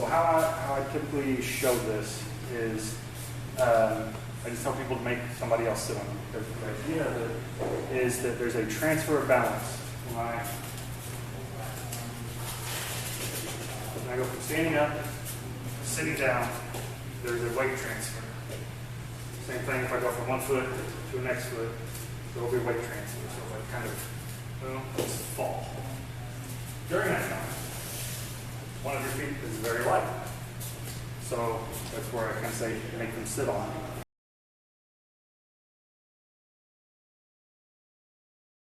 So how I typically show this is I just tell people to make somebody else sit on them. Because the idea is that there's a transfer of balance. When I go from standing up, sitting down, there's a weight transfer. Same thing if I go from one foot to the next foot, there will be a weight transfer. So if I kind of, let's fall. During that time, one of your feet is very light. So that's where I kind of say make them sit on.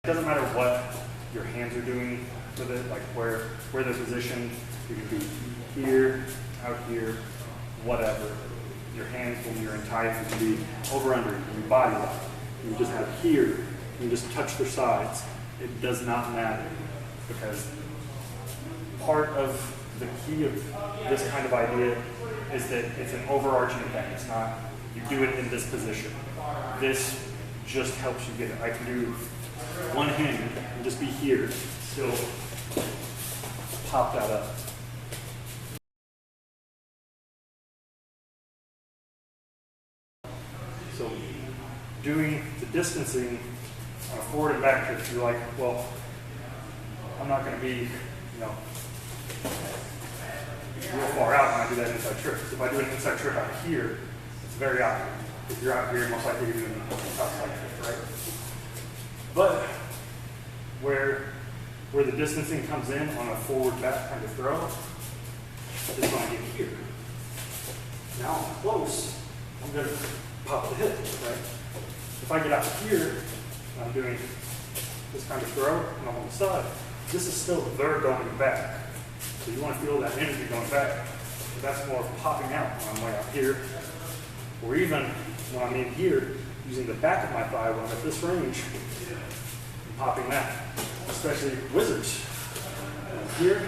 It doesn't matter what your hands are doing with it, like where they're positioned. You can be here, out here, whatever. Your hands, when you're in tight, you can be over, under, you can be body lock. You can just have here, you can just touch their sides. It does not matter, because part of the key of this kind of idea is that it's an overarching thing. It's not, you do it in this position. This just helps you get it. I can do one hand and just be here, still pop that up. So doing the distancing on a forward and back trip, you're like, well, I'm not going to be, real far out when I do that inside trip. So if I do an inside trip out here, it's very obvious. If you're out here, most likely you're doing an outside trip, right? But where the distancing comes in on a forward back kind of throw is when I get here. Now I'm close, I'm going to pop the hip, right? If I get out here, and I'm doing this kind of throw, and I'm on the side, this is still there going back. So you want to feel that energy going back. But that's more of popping out when I'm way out here. Or even when I'm in here, using the back of my thigh when I'm at this range, and popping that. Especially wizards. Here,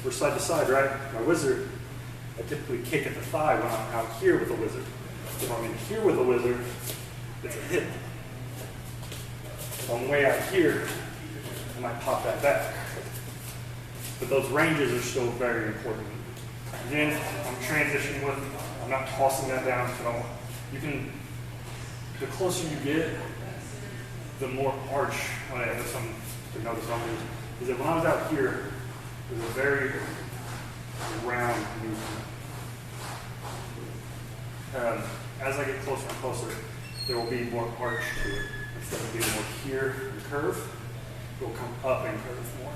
we're side to side, right? My wizard, I typically kick at the thigh when I'm out here with a wizard. If I'm in here with a wizard, it's a hip. If I'm way out here, I might pop that back. But those ranges are still very important. Again, I'm transitioning with, I'm not tossing that down. So the closer you get, the more arch, that's something to notice on me, is that when I was out here, it was a very round movement. As I get closer and closer, there will be more arch to it. Instead of being more here and curve, it will come up and curve more.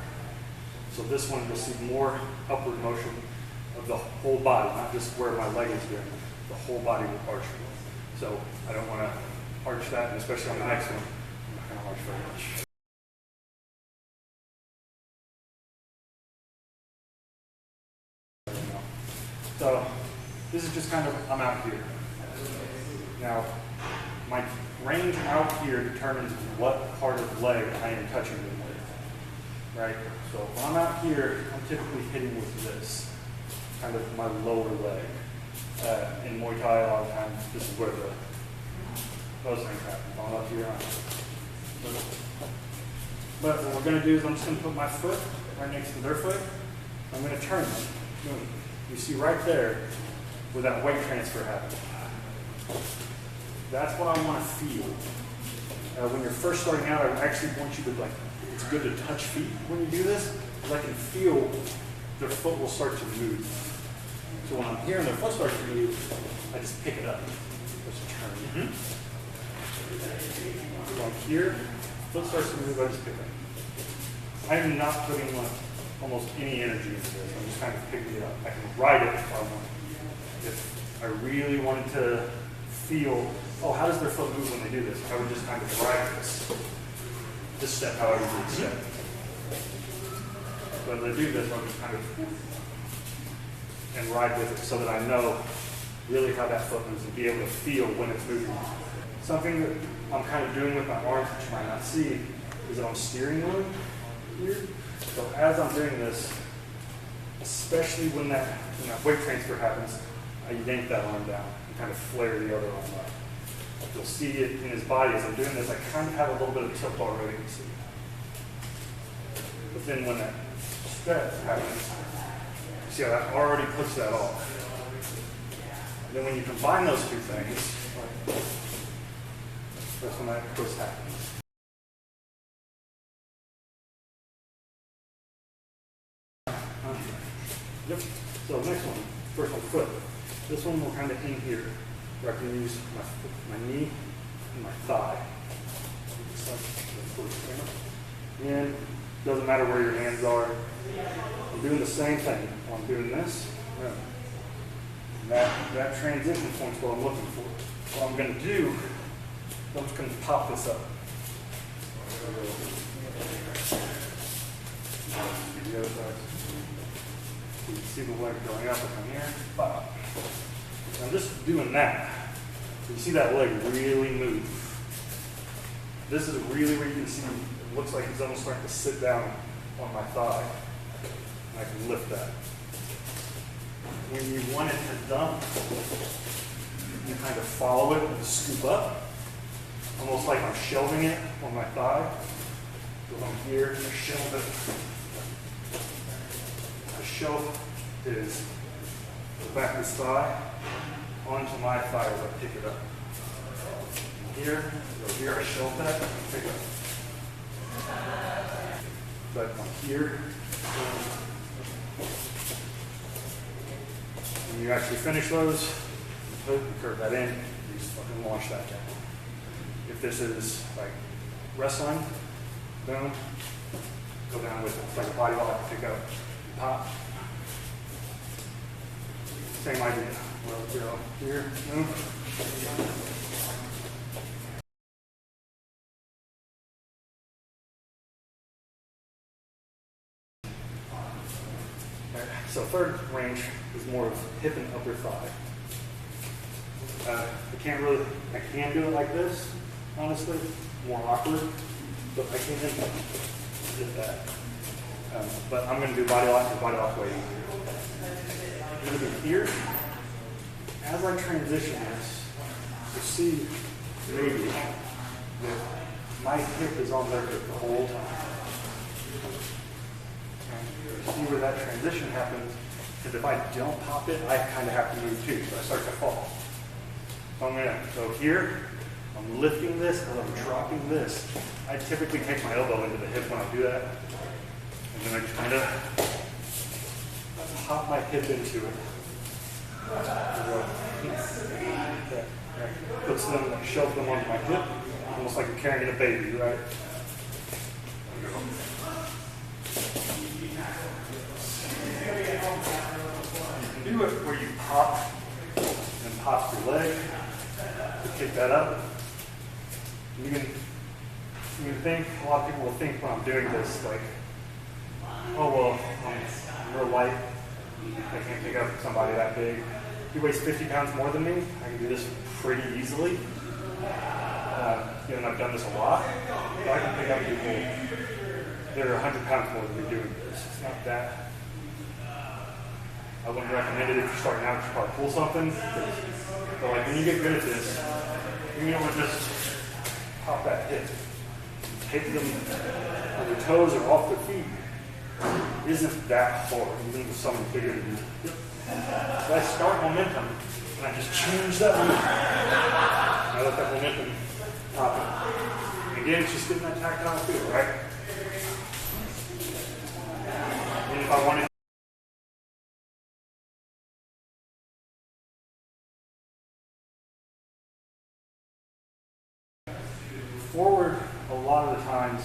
So this one, you'll see more upward motion of the whole body, not just where my leg is doing. The whole body will arch. So I don't want to arch that, and especially on the next one, I'm not going to arch very much. So this is just kind of, I'm out here. Now, my range out here determines what part of the leg I am touching them with, right? So if I'm out here, I'm typically hitting with this, kind of my lower leg. In Muay Thai, a lot of times, this is where those things happen. If I'm up here, but what we're going to do is I'm just going to put my foot right next to their foot. I'm going to turn them. You see right there where that weight transfer happens. That's what I want to feel. When you're first starting out, I actually want you to, it's good to touch feet when you do this, because I can feel their foot will start to move. So when I'm here and their foot starts to move, I just pick it up. Just turn. So I'm here, foot starts to move, I just pick it up. I am not putting almost any energy into this. I'm just kind of picking it up. I can ride it if I want. If I really wanted to feel, how does their foot move when they do this? I would just kind of ride this step however you step. But when they do this, I'll just kind of and ride with it so that I know really how that foot moves and be able to feel when it's moving. Something that I'm kind of doing with my arms, which you might not see, is that I'm steering them here. So as I'm doing this, especially when that weight transfer happens, I yank that arm down and kind of flare the other arm up. You'll see it in his body as I'm doing this. I kind of have a little bit of tilt already, you see. But then when that step happens, See how that already puts that off. And then when you combine those two things, that's when that twist happens. Yep. So next one, first one, foot. This one we're kind of in here, where I can use my knee and my thigh. And doesn't matter where your hands are. I'm doing the same thing. I'm doing this. That transition point's what I'm looking for. What I'm going to do, I'm just going to pop this up. The other side. You can see the leg going up from here. Pop. I'm just doing that. You see that leg really move. This is really where you can see it looks like he's almost starting to sit down on my thigh. And I can lift that. When you want it to dump, you kind of follow it and scoop up, almost like I'm shelving it on my thigh. So I'm here and shelve it. The shelf is the back of his thigh onto my thigh as I pick it up. Here, go here, I shelf that, and pick it up. But I'm here. When you actually finish those, you curve that in, you just fucking launch that down. If this is like wrestling, boom, go down with it. It's like a body lock, pick up, pop. Same idea. We'll go here, move. So third range is more of hip and upper thigh. I can do it like this, honestly, more awkward, but I can get that. But I'm going to do body lock and body lock way easier. I'm going to be here. As I transition this, you see maybe that my hip is on there the whole time. See where that transition happens, because if I don't pop it, I kind of have to move too, so I start to fall. So I'm going to go here, I'm lifting this, and I'm dropping this. I typically take my elbow into the hip when I do that, and then I just kind of pop my hip into it. Puts them, shove them onto my hip, almost like I'm carrying a baby, right? Do it where you pop and pop your leg to kick that up. You can think, a lot of people will think when I'm doing this, like, oh, well, I'm real light. I can't pick up somebody that big. He weighs 50 pounds more than me. I can do this pretty easily. And I've done this a lot. But I can pick up people that are 100 pounds more than me doing this. It's not that. I wouldn't recommend it if you're starting out. You should probably pull something. But like when you get good at this, you're able to just pop that hip. Take them on your toes or off their feet. It isn't that hard, even with someone bigger than you. So I start momentum, and I just change that momentum. I let that momentum pop it. And again, it's just getting that tactile feel, right? And if I wanted forward, a lot of the times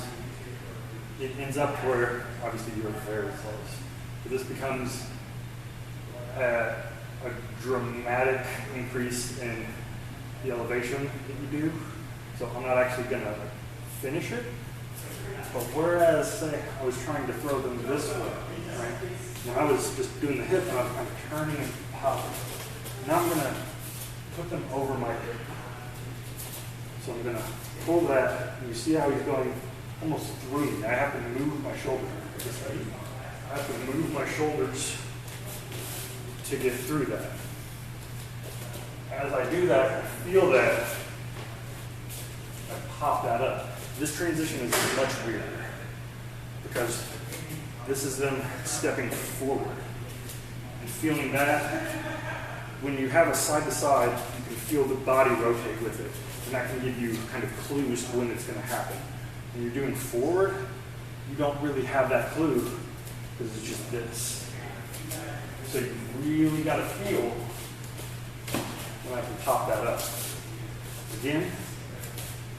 it ends up where obviously you're very close. So this becomes a dramatic increase in the elevation that you do. So I'm not actually going to finish it. But whereas, say, I was trying to throw them this way, right? When I was just doing the hip and I was kind of turning and popping. Now I'm going to put them over my hip. So I'm going to pull that, and you see how he's going almost through me. I have to move my shoulders. I have to move my shoulders to get through that. As I do that, I feel that I pop that up. This transition is much weirder because this is them stepping forward. and feeling that. When you have a side to side, you can feel the body rotate with it. And that can give you kind of clues to when it's going to happen. When you're doing forward, you don't really have that clue because it's just this. So you really got to feel when I can top that up. Again,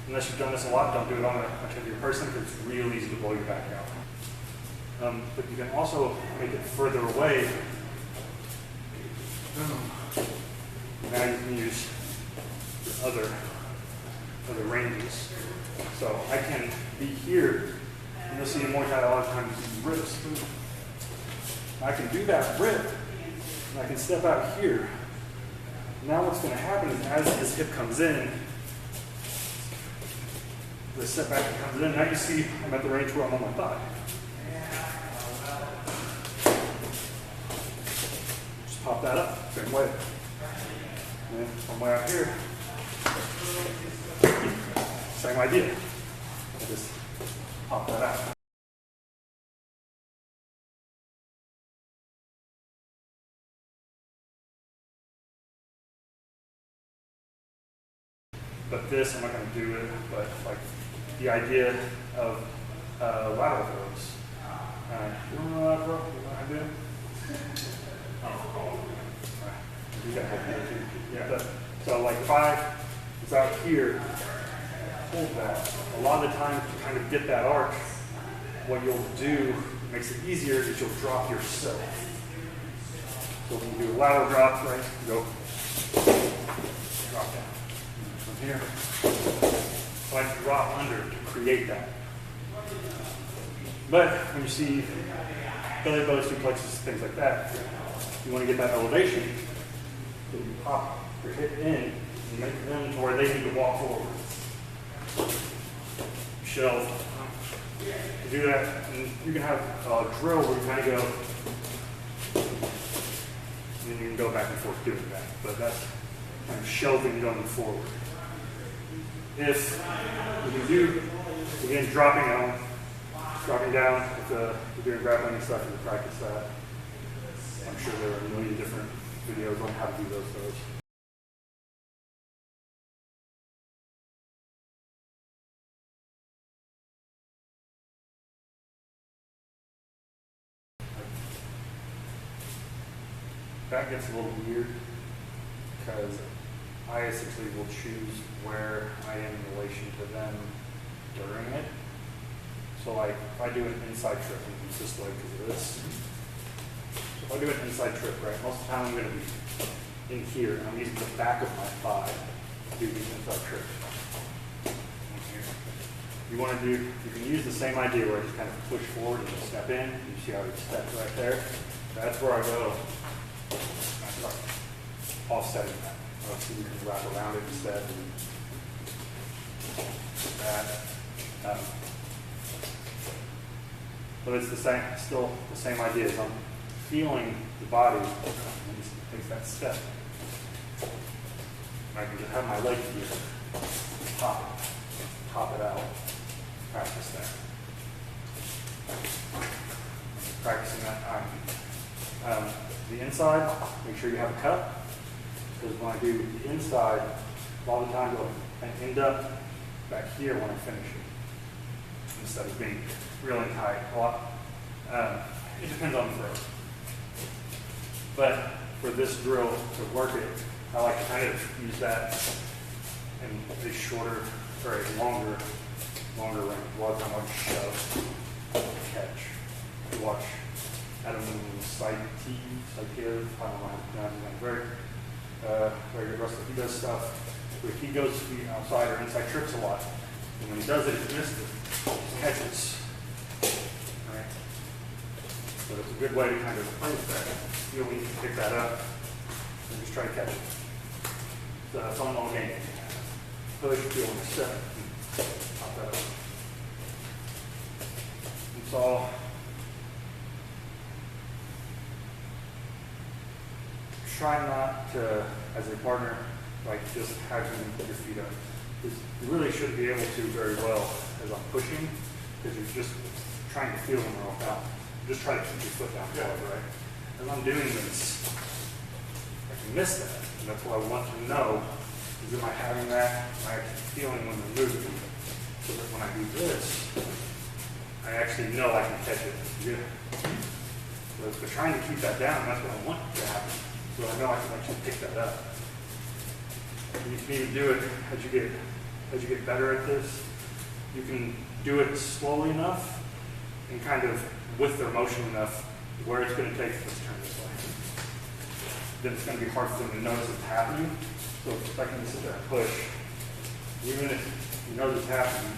unless you've done this a lot, don't do it on a much heavier person because it's real easy to blow your back out. But you can also make it further away. Now you can use your other ranges. So I can be here, and you'll see in Muay Thai a lot of times you rips. I can do that rip, and I can step out here. Now what's going to happen is as this hip comes in, the step back comes in, now you see I'm at the range where I'm on my thigh. Just pop that up, same way. And then from way out here, same idea. Just pop that out. But this, I'm not going to do it, but like the idea of lateral throws. You want to know lateral throw? You know how to do it? Oh, you got to help me too. Yeah. But, so like if I was out here, hold that. A lot of the time to kind of get that arch, what you'll do makes it easier is you'll drop yourself. So when you do a lateral drop, right, go drop down. From here, so I drop under to create that. But when you see belly buttocks, duplexes, things like that, you want to get that elevation, so you pop your hip in and make them to where they need to walk forward. Shelf. To do that, and you can have a drill where you kind of go, and then you can go back and forth doing that. But that's kind of shelving going forward. If you can do, again, dropping down, if you're doing grappling and stuff, you can practice that. I'm sure there are a million different videos on how to do those throws. That gets a little weird because I essentially will choose where I am in relation to them during it. So like if I do an inside trip, and use this leg because of this. So if I do an inside trip, right, most of the time I'm going to be in here, and I'm using the back of my thigh to do these inside trips. You want to do, you can use the same idea where I just kind of push forward and step in. You see how he steps right there? That's where I go. I start offsetting that. So you can wrap around it instead. That. But it's the same, still the same idea. As I'm feeling the body and it takes that step. I can just have my leg here, pop it out, practice that. Practicing that. The inside, make sure you have a cup. Because when I do the inside, a lot of the time I end up back here when I finish it, instead of being really tight. A lot. It depends on the throw. But for this drill to work it, I like to kind of use that in a shorter or a longer range. A lot of time I would shove, catch. You watch Adam Site T, I don't know how to pronounce his name. Very good wrestler. He does stuff where he goes to the outside or inside trips a lot. And when he does it, he misses it. He catches. Right? So it's a good way to kind of approach that. You know, when you can pick that up and just try to catch it. So that's on all game. Push, feel, and step. Pop that up. It's all. Try not to, as a partner, like just have you put your feet up. You really should be able to very well as I'm pushing, because you're just trying to feel them off out. Just try to keep your foot down forward, right? as I'm doing this, I can miss that. And that's what I want to know is, am I having that? Am I actually feeling when they're moving? So that when I do this, I actually know I can catch it. Good. So if we're trying to keep that down, that's what I want to happen. So I know I can actually pick that up. You can even do it as you get better at this. You can do it slowly enough and kind of with their motion enough where it's going to take, let's turn this way. Then it's going to be hard for them to notice it's happening. So if I can sit there and push, even if you notice it's happening,